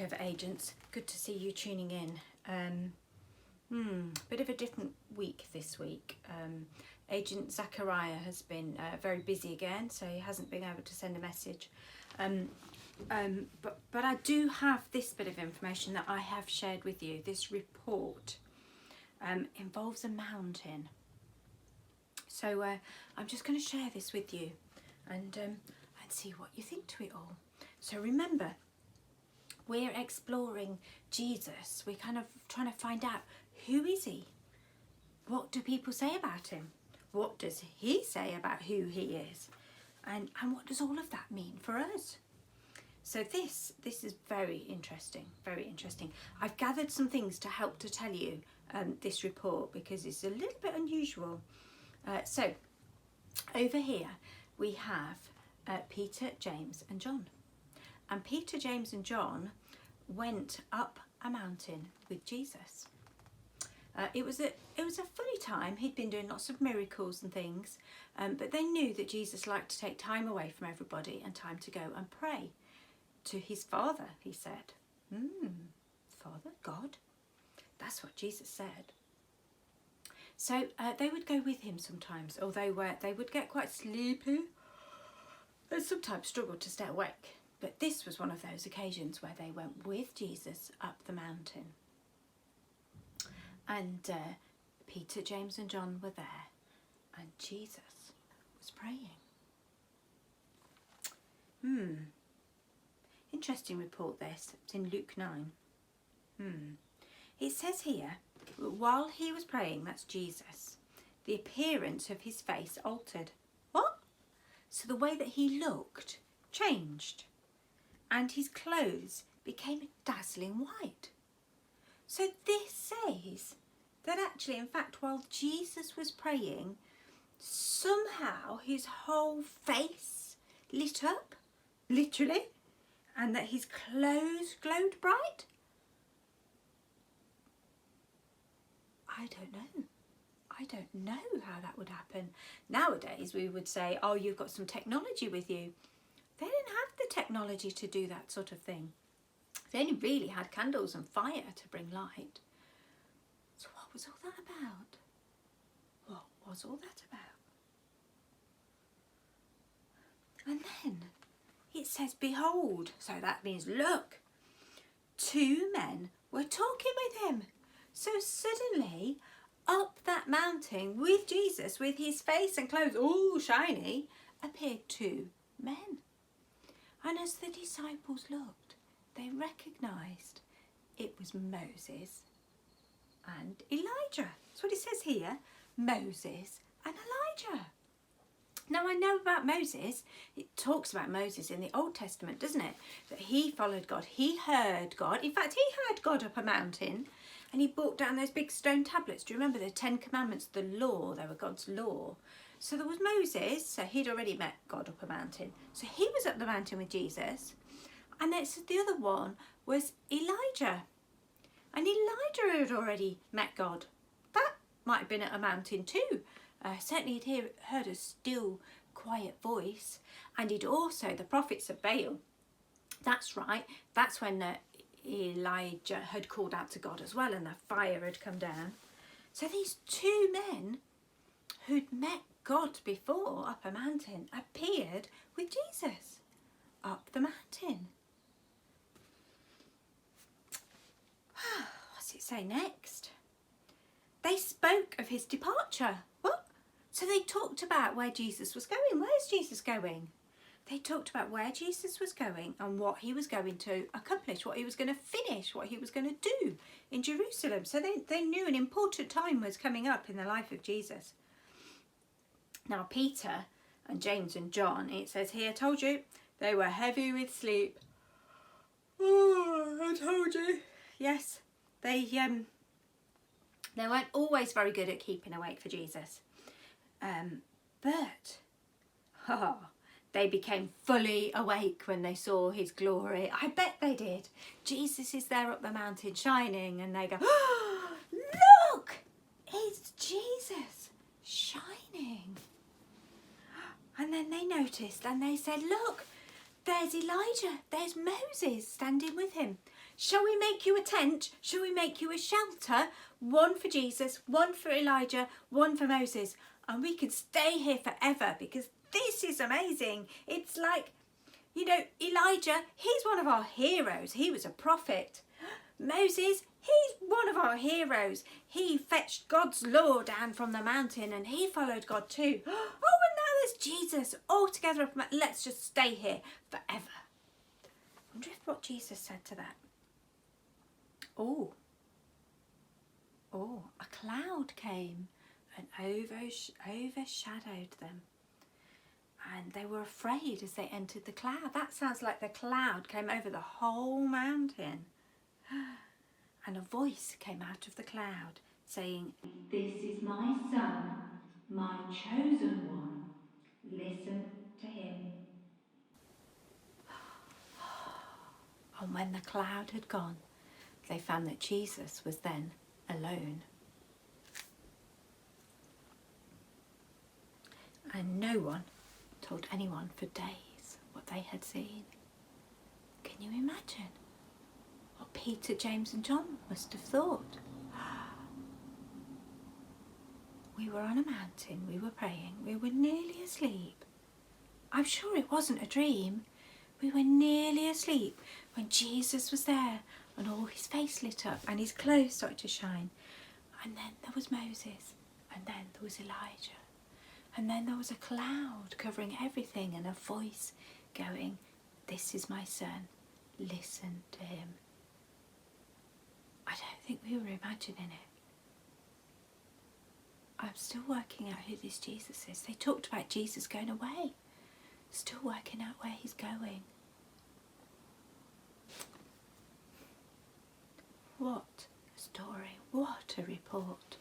Undercover agents, good to see you tuning in. Bit of a different week this week. Agent Zachariah has been very busy again, so he hasn't been able to send a message. But I do have this bit of information that I have shared with you. This report involves a mountain. So I'm just going to share this with you and see what you think to it all. So remember, we're exploring Jesus. We're kind of trying to find out, who is he? What do people say about him? What does he say about who he is? And what does all of that mean for us? So this is very interesting, very interesting. I've gathered some things to help to tell you this report because it's a little bit unusual. So over here we have Peter, James and John. And Peter, James and John went up a mountain with Jesus. It was a funny time. He'd been doing lots of miracles and things, but they knew that Jesus liked to take time away from everybody and time to go and pray to his Father, he said. Father, God? That's what Jesus said. So they would go with him sometimes, although they would get quite sleepy and sometimes struggle to stay awake. But this was one of those occasions where they went with Jesus up the mountain. And Peter, James and John were there, and Jesus was praying. Interesting report this. It's in Luke 9. It says here, while he was praying, that's Jesus, the appearance of his face altered. What? So the way that he looked changed, and his clothes became dazzling white. So this says that actually, in fact, while Jesus was praying, somehow his whole face lit up, literally, and that his clothes glowed bright. I don't know how that would happen. Nowadays we would say, oh, you've got some technology with you. They didn't have the technology to do that sort of thing. They only really had candles and fire to bring light. So what was all that about? What was all that about? And then it says, behold. So that means, look, two men were talking with him. So suddenly, up that mountain with Jesus, with his face and clothes all shiny, appeared two men. And as the disciples looked, they recognised it was Moses and Elijah. That's what it says here, Moses and Elijah. Now I know about Moses, it talks about Moses in the Old Testament, doesn't it? That he followed God, he heard God. In fact, he heard God up a mountain and he brought down those big stone tablets. Do you remember the 10 Commandments, the law? They were God's law. So there was Moses, so he'd already met God up a mountain. So he was up the mountain with Jesus. And then the other one was Elijah. And Elijah had already met God. That might have been at a mountain too. Certainly he'd heard a still, quiet voice. And he'd also, the prophets of Baal. That's right. That's when Elijah had called out to God as well, and the fire had come down. So these two men who'd met God before up a mountain appeared with Jesus up the mountain. What's it say next? They spoke of his departure. What? So they talked about where Jesus was going. Where's Jesus going? They talked about where Jesus was going and what he was going to accomplish, what he was going to finish, what he was going to do in Jerusalem. So they knew an important time was coming up in the life of Jesus. Now Peter and James and John, it says here, I told you, they were heavy with sleep. Oh, I told you. Yes, they weren't always very good at keeping awake for Jesus. But they became fully awake when they saw his glory. I bet they did. Jesus is there up the mountain shining and they go, oh, look, it's Jesus shining. And then they noticed and they said, look, there's Elijah, there's Moses standing with him. Shall we make you a tent? Shall we make you a shelter? One for Jesus, one for Elijah, one for Moses. And we can stay here forever because this is amazing. It's like, you know, Elijah, he's one of our heroes. He was a prophet. Moses, he's one of our heroes. He fetched God's law down from the mountain and he followed God too. Oh, and now there's Jesus all together. Let's just stay here forever. I wonder if what Jesus said to that. Oh, a cloud came and overshadowed them. And they were afraid as they entered the cloud. That sounds like the cloud came over the whole mountain. And a voice came out of the cloud saying, "This is my son, my chosen one. Listen to him." And when the cloud had gone, they found that Jesus was then alone. And no one told anyone for days what they had seen. Can you imagine what Peter, James and John must have thought? We were on a mountain, we were praying, we were nearly asleep. I'm sure it wasn't a dream. We were nearly asleep when Jesus was there and all his face lit up and his clothes started to shine. And then there was Moses, and then there was Elijah, and then there was a cloud covering everything and a voice going, "This is my son, listen to him." I don't think we were imagining it. I'm still working out who this Jesus is. They talked about Jesus going away. Still working out where he's going. What a story, what a report.